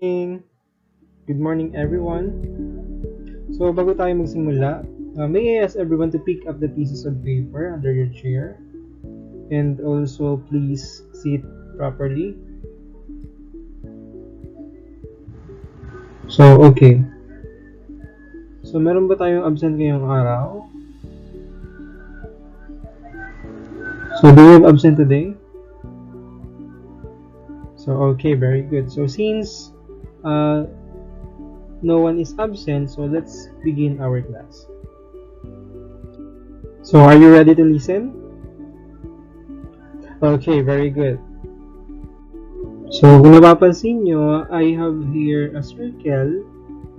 morning. Good morning, everyone. So, bago tayo magsimula, may I ask everyone to pick up the pieces of paper under your chair and also please sit properly. So, okay. So, meron ba tayong absent ngayong araw? So, do we have absent today? So, okay, very good. So, since no one is absent, so let's begin our class. So, are you ready to listen? Okay, very good. So, kung napapansin nyo, I have here a circle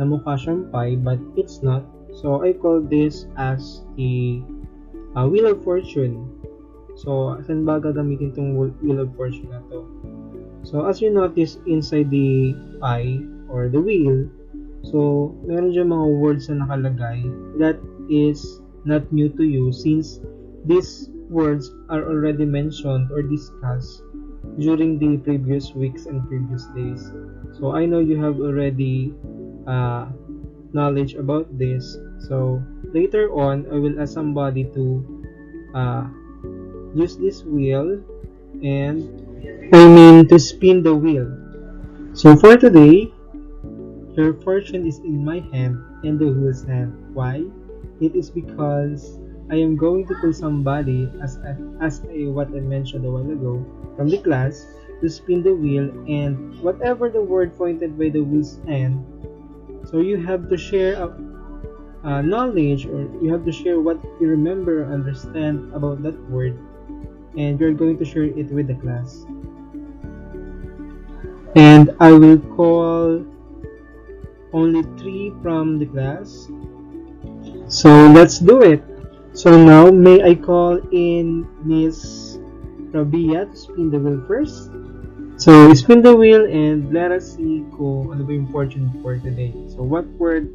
na mukha siyang pie, but it's not. So, I call this as a wheel of fortune. So, saan ba gagamitin itong wheel of fortune na to? So, as you notice inside the pie or the wheel, so, meron dyan mga words na nakalagay that is not new to you since these words are already mentioned or discussed during the previous weeks and previous days. So, I know you have already knowledge about this. So, later on, I will ask somebody to use this wheel and to spin the wheel. So, for today, your fortune is in my hand and the wheel's hand. Why? It is because I am going to pull somebody, what I mentioned a while ago, from the class to spin the wheel, and whatever the word pointed by the wheel's hand, so you have to share knowledge, or you have to share what you remember or understand about that word, and you're going to share it with the class. And I will call only 3 from the class. So let's do it. So now, may I call in Miss Rabia to spin the wheel first? So spin the wheel and let us see kung ano ba yung fortune for today. So what word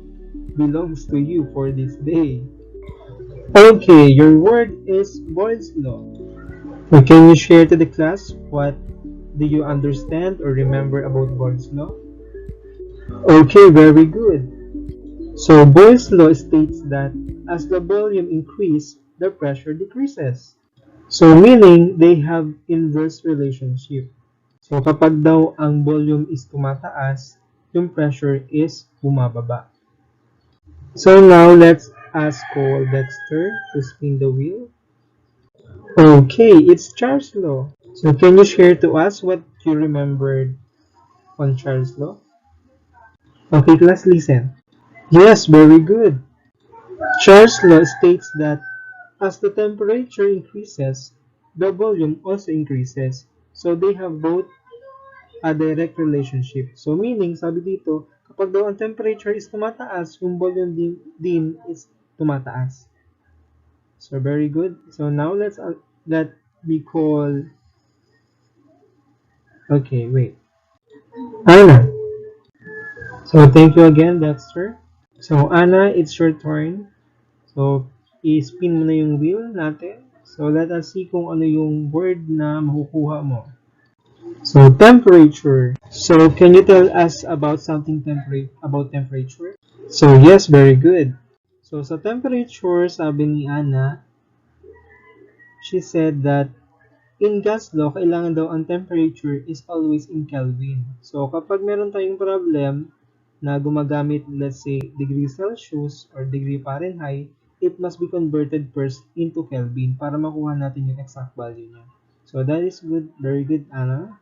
belongs to you for this day? Okay, your word is Boyle's Law. So can you share to the class what do you understand or remember about Boyle's Law? Okay, very good. So Boyle's law states that as the volume increases, the pressure decreases. So meaning they have inverse relationship. So kapag daw ang volume is tumataas, yung pressure is bumababa. So now let's ask Cole Dexter to spin the wheel. Okay, it's Charles' law. So can you share to us what you remembered on Charles' law? Okay, class, listen. Yes, very good. Charles' law states that as the temperature increases, the volume also increases. So they have both a direct relationship. So meaning, sabi dito, kapag daw ang temperature is tumataas, yung volume din is tumataas. So very good. So now let me call. Okay, wait. Anna. So thank you again, Dexter. So Anna, it's your turn. So i-spin mo na yung wheel natin. So let us see kung ano yung word na makukuha mo. So temperature. So can you tell us about something about temperature? So yes, very good. So sa temperature, sabi ni Anna, she said that in gas law, kailangan daw ang temperature is always in Kelvin. So kapag meron tayong problem na gumagamit, let's say, degree Celsius or degree Fahrenheit, it must be converted first into Kelvin para makuha natin yung exact value niya. So that is good, very good, Anna.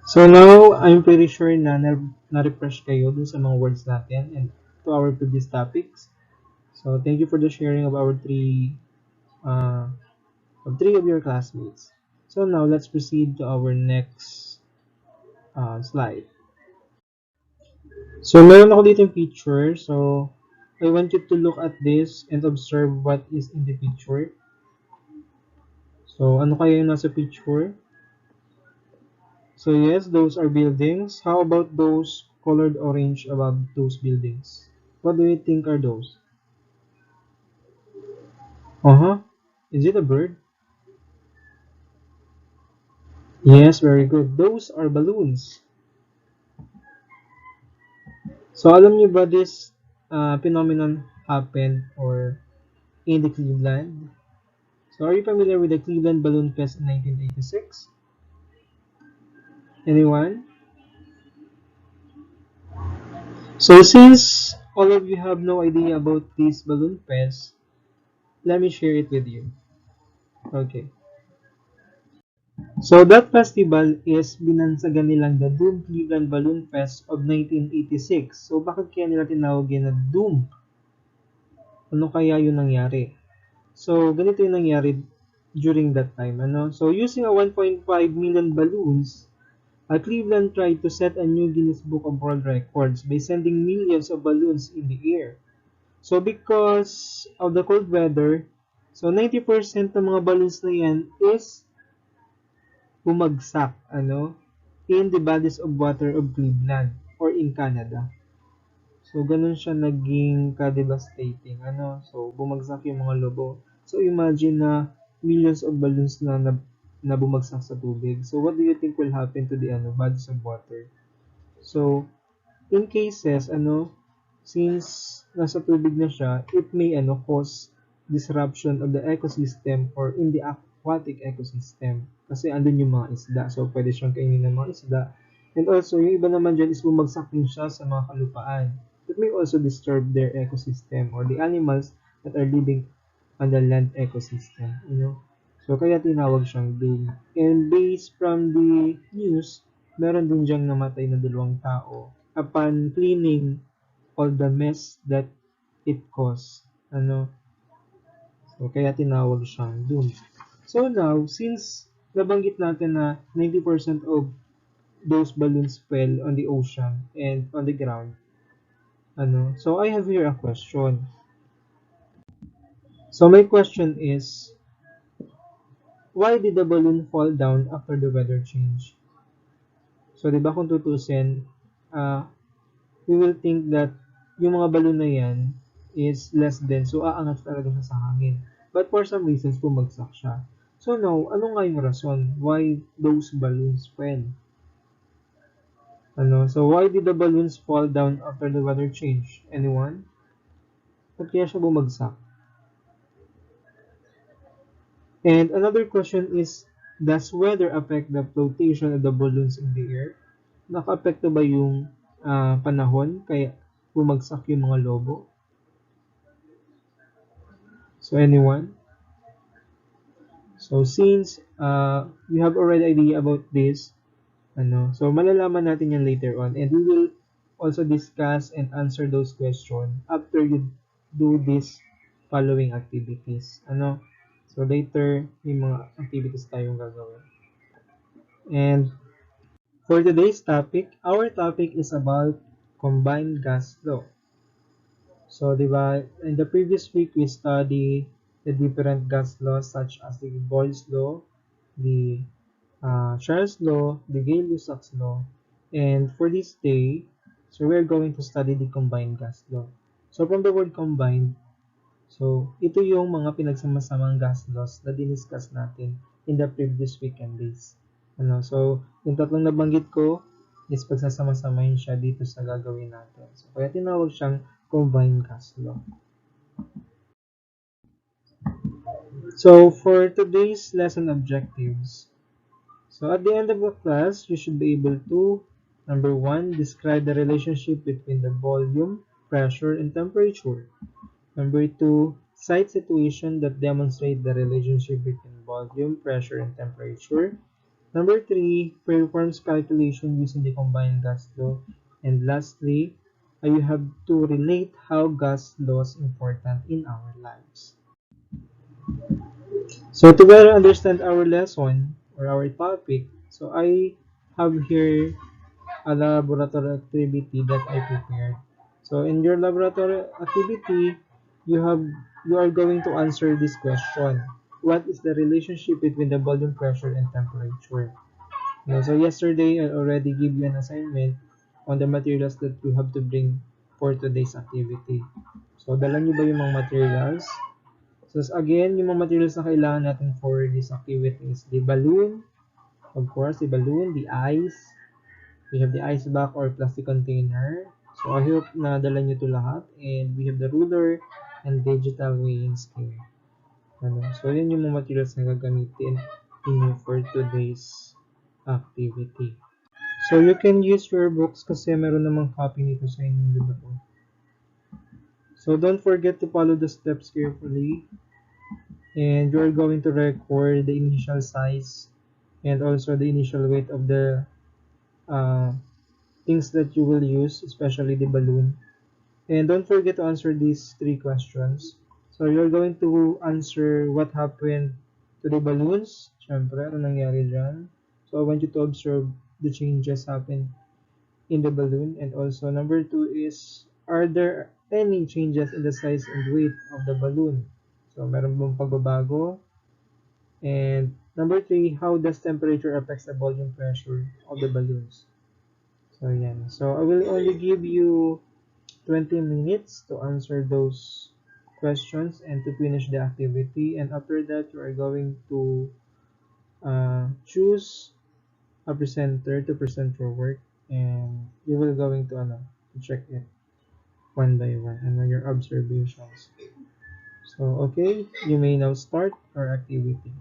So now, I'm pretty sure na na-refresh kayo dun sa mga words natin and to our previous topics. So thank you for the sharing of our three of your classmates. So now let's proceed to our next slide. So meron ako dito yung picture. So I want you to look at this and observe what is in the picture. So ano kaya yung nasa picture? So yes, those are buildings. How about those colored orange above those buildings? What do you think are those? Uh-huh. Is it a bird? Yes, very good. Those are balloons. So alam niyo ba this phenomenon happened or in the Cleveland? So are you familiar with the Cleveland Balloon Fest in 1986? Anyone? So since all of you have no idea about this balloon fest, let me share it with you. Okay. So that festival is binansagan nilang the Doom Cleveland Balloon Fest of 1986. So bakit kaya nila tinawagin na Doom? Ano kaya yung nangyari? So ganito yung nangyari during that time. So using a 1.5 million balloons, Cleveland tried to set a new Guinness Book of World Records by sending millions of balloons in the air. So because of the cold weather, so 90% ng mga balloons na yan is bumagsak, in the bodies of water of Cleveland or in Canada. So ganun siya naging ka-devastating, So bumagsak yung mga lobo. So imagine na millions of balloons na bumagsak sa tubig. So what do you think will happen to the bodies of water? So in cases, since nasa tubig na siya, it may cause disruption of the ecosystem or in the aquatic ecosystem. Kasi andun yung mga isda. So, pwede siyang kainin ng mga isda. And also, yung iba naman dyan is bumagsak din siya sa mga kalupaan. It may also disturb their ecosystem or the animals that are living on the land ecosystem. So, kaya tinawag siyang doom. And based from the news, meron din diyang namatay na 2 tao upon cleaning all the mess that it caused. So, kaya tinawag siyang doom. So now, since nabanggit natin na 90% of those balloons fell on the ocean and on the ground, so I have here a question. So my question is, why did the balloon fall down after the weather change? So, di ba kung tutusin, we will think that yung mga balloon na yan is less dense, so aangat talaga siya sa hangin. But for some reasons, bumagsak siya. So now, ano nga yung rason why those balloons fell? So why did the balloons fall down after the weather change? Anyone? Ba't kaya siya bumagsak? And another question is, does weather affect the flotation of the balloons in the air? Naka-apekto ba yung panahon kaya bumagsak yung mga lobo? So anyone? So since we have already idea about this, so malalaman natin yan later on, and we will also discuss and answer those questions after you do this following activities. So later may mga activities tayong gagawin. And for today's topic, our topic is about combined gas law. So, di ba, in the previous week, we studied the different gas laws such as the Boyle's law, the Charles law, the Gay-Lussac's law, and for this day, so we're going to study the combined gas law. So, from the word combined, so ito yung mga pinagsama-samang gas laws na diniscuss natin in the previous weekend days. So, yung tatlong nabanggit ko is pagsasama-samahin siya dito sa gagawin natin. So, kaya tinawag siyang combined gas law. So, for today's lesson objectives, so at the end of the class, you should be able to, number 1, describe the relationship between the volume, pressure, and temperature. Number 2, cite situations that demonstrate the relationship between volume, pressure, and temperature. Number 3, performs calculation using the combined gas law. And lastly, you have to relate how gas law is important in our lives. So to better understand our lesson or our topic, so I have here a laboratory activity that I prepared. So in your laboratory activity, you are going to answer this question. What is the relationship between the volume, pressure, and temperature? So yesterday, I already gave you an assignment on the materials that you have to bring for today's activity. So dala niyo ba yung mga materials? So again, yung mga materials na kailangan natin for this activity is the balloon, Of course, the balloon, the ice. We have the ice bag or plastic container. So I hope na dala nyo to lahat. And we have the ruler and digital weighing scale. Ano? So yun yung mga materials na gagamitin inyo for today's activity. So you can use your books kasi meron namang copy nito sa inyong libro. So don't forget to follow the steps carefully. And you're going to record the initial size and also the initial weight of the uh, things that you will use, especially the balloon. And don't forget to answer these three questions. So you're going to answer what happened to the balloons. Siyempre, ano nangyari dyan? So I want you to observe the changes happen in the balloon. And also number two is, are there any changes in the size and weight of the balloon? So meron bang pagbabago? And number three, how does temperature affects the volume pressure of the balloons? So yan. So I will only give you 20 minutes to answer those questions and to finish the activity. And after that, you are going to choose a presenter to present your work, and you will going to to check it one by one and your observations. So okay, you may now start your activity.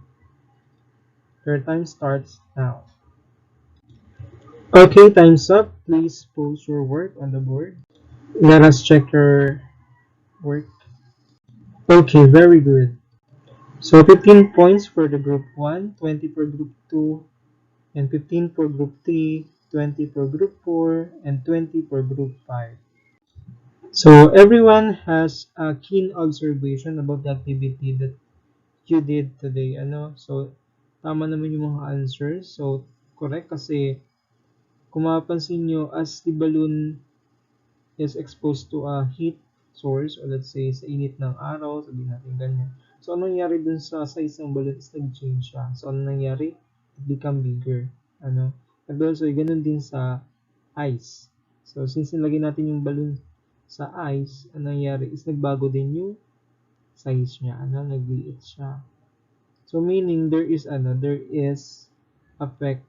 Your time starts now. Okay, time's up. Please post your work on the board. Let us check your work. Okay, very good. So 15 points for the group 1, 20 for group 2, and 15 for group 3, 20 for group 4, and 20 for group 5. So everyone has a keen observation about the activity that you did today. So tama naman yung mga answers. So correct kasi kung mapapansin nyo, as the balloon is exposed to a heat source, or let's say sa init ng araw, sabihin natin ganyan. So ano nangyari dun sa size ng balloon is nag-change siya. So ano nangyari? It become bigger. And also, ganun din sa ice. So since nilagay natin yung balloon sa ice, ano nangyari is nagbago din yung size niya. Nagliit siya. So meaning there is affect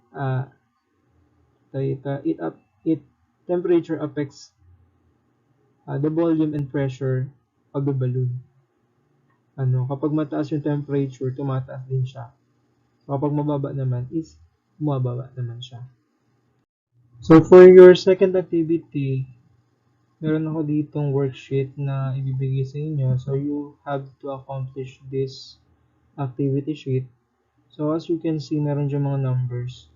it temperature affects the volume and pressure of the balloon. Kapag mataas yung temperature, tumataas din siya. Kapag mababa naman is bumababa naman siya. So for your second activity, meron ako ditong worksheet na ibibigay sa inyo. So you have to accomplish this activity sheet. So as you can see, meron dyan mga numbers.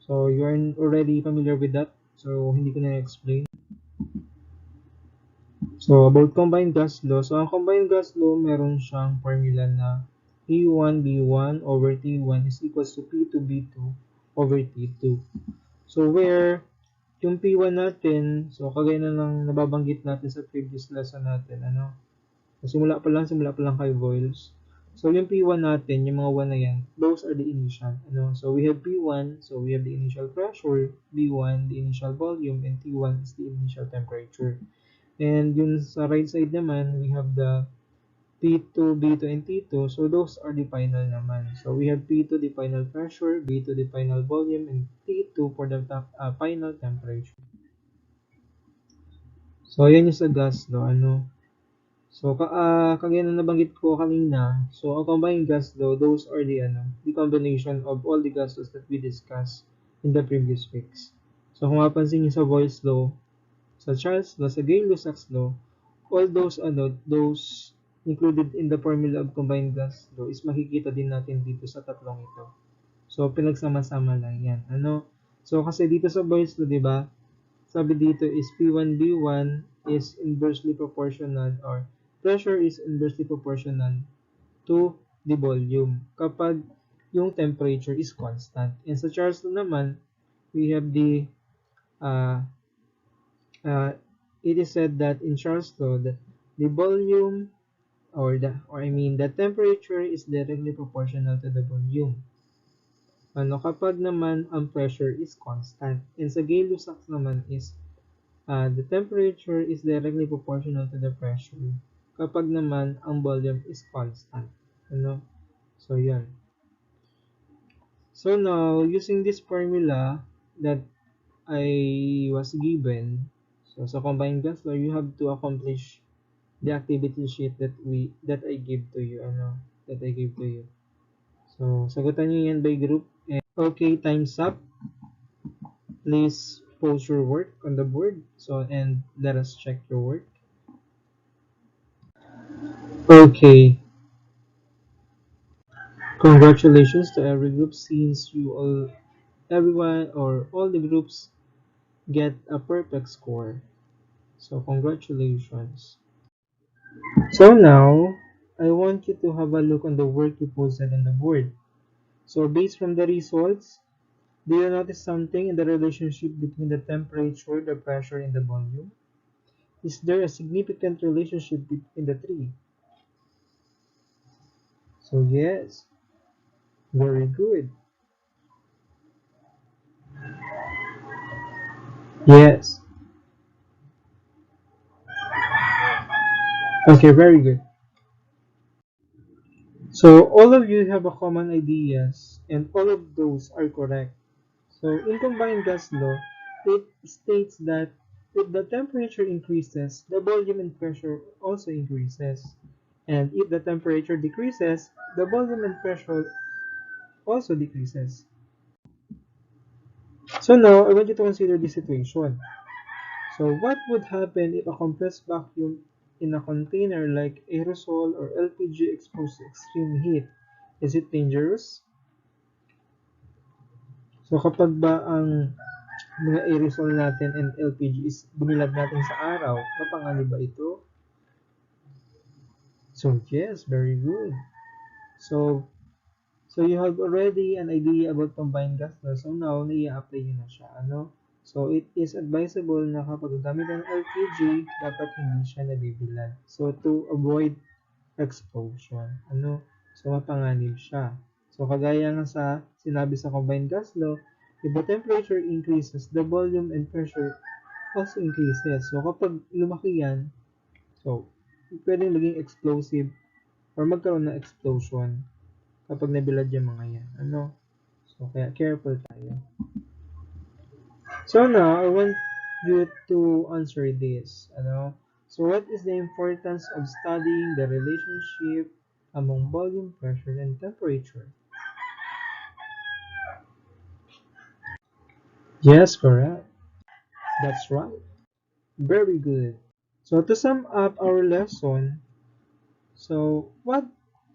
So you are already familiar with that. So hindi ko na explain. So, about combined gas law. So, ang combined gas law, meron siyang formula na P1B1 over T1 is equals to P2B2 over T2. So, where yung P1 natin, so kagaya na lang nababanggit natin sa previous lesson natin, simula pa lang kay Boyles. So, yung P1 natin, yung mga 1 na yan, those are the initial. So, we have P1, so we have the initial pressure, B1, the initial volume, and T1 is the initial temperature. And yun sa right side naman, we have the P2, B2, and T2. So those are the final naman. So we have P2 the final pressure, B2 the final volume, and T2 for the final temperature. So yan yung sa gas law. So kagaya na nabanggit ko kanina, so ang combined gas law, those are the combination of all the gas laws that we discussed in the previous weeks. So kung mapansin niyo sa Boyle's law, sa Charles law, sa Gay-Lussac's law, all those included in the formula of combined gas law is makikita din natin dito sa tatlong ito. So, pinagsama-sama lang yan. So, kasi dito sa Boyle's law, di ba, sabi dito is P1B1 is inversely proportional, or pressure is inversely proportional to the volume kapag yung temperature is constant. And sa Charles law naman, we have uh, it is said that in Charles law that the volume the temperature is directly proportional to the volume. Kapag naman ang pressure is constant. And sa Gay-Lussac naman is the temperature is directly proportional to the pressure kapag naman ang volume is constant. So yan. So now, using this formula that I was given, so sa combined gas law, you have to accomplish the activity sheet that I give to you, that I give to you. So, sagutan niyo yan by group. Okay, time's up. Please post your work on the board. So, and let us check your work. Okay, congratulations to every group since everyone or all the groups get a perfect score. So, congratulations. So now, I want you to have a look on the work you posted on the board. So, based from the results, do you notice something in the relationship between the temperature, the pressure, and the volume? Is there a significant relationship between the three? So yes, very good. Yes. Okay, very good. So all of you have a common ideas, and all of those are correct. So in combined gas law, it states that if the temperature increases, the volume and pressure also increases. And if the temperature decreases, the volume and pressure also decreases. So now, I want you to consider this situation. So what would happen if a compressed vacuum in a container like aerosol or LPG exposed to extreme heat? Is it dangerous? So kapag ba ang mga aerosol natin and LPG is binilad natin sa araw, mapanganib ba ito? So yes, very good. So So you have already an idea about combined gas law. So now, nai-apply nyo na siya. Ano? So it is advisable na kapag gamit ng LPG, dapat hindi siya nabibilad. So to avoid explosion. Ano? So mapanganib siya. So kagaya nga sa sinabi sa combined gas law, if the temperature increases, the volume and pressure also increases. So kapag lumaki yan, so pwedeng maging explosive or magkaroon ng explosion kapag nabilad yung mga yan. Ano? So, kaya careful tayo. So now, I want you to answer this. Ano? So, what is the importance of studying the relationship among volume, pressure, and temperature? Yes, correct. That's right. Very good. So, to sum up our lesson, so, what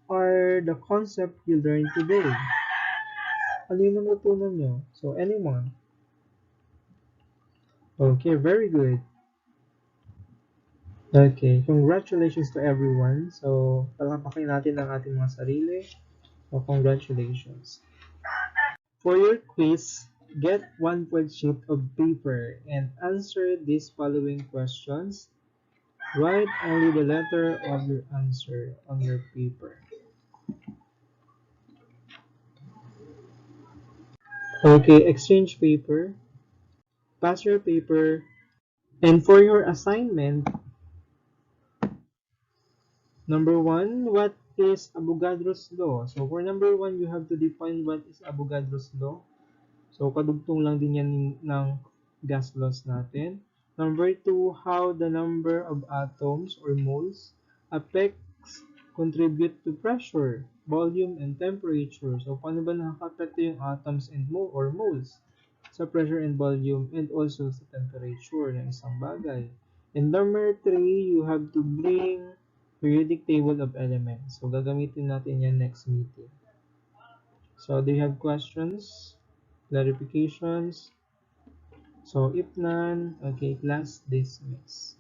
are the concepts you learned today? Ano yung natutunan nyo? So, anyone? Okay, very good. Okay, congratulations to everyone. So, palapakin natin ang ating mga sarili. So, congratulations. For your quiz, get one quick sheet of paper and answer these following questions. Write only the letter of your answer on your paper. Okay, exchange paper, pass your paper, and for your assignment, number one, what is Avogadro's law? So, for number one, you have to define what is Avogadro's law. So, kadugtong lang din yan ng gas laws natin. Number two, how the number of atoms or moles affects, contribute to pressure, volume, and temperature. So, paano ba nakakapekto yung atoms and or moles sa pressure and volume and also sa temperature ng isang bagay. And number three, you have to bring periodic table of elements. So, gagamitin natin yan next meeting. So, do you have questions? Clarifications? So, if none, okay, class dismiss.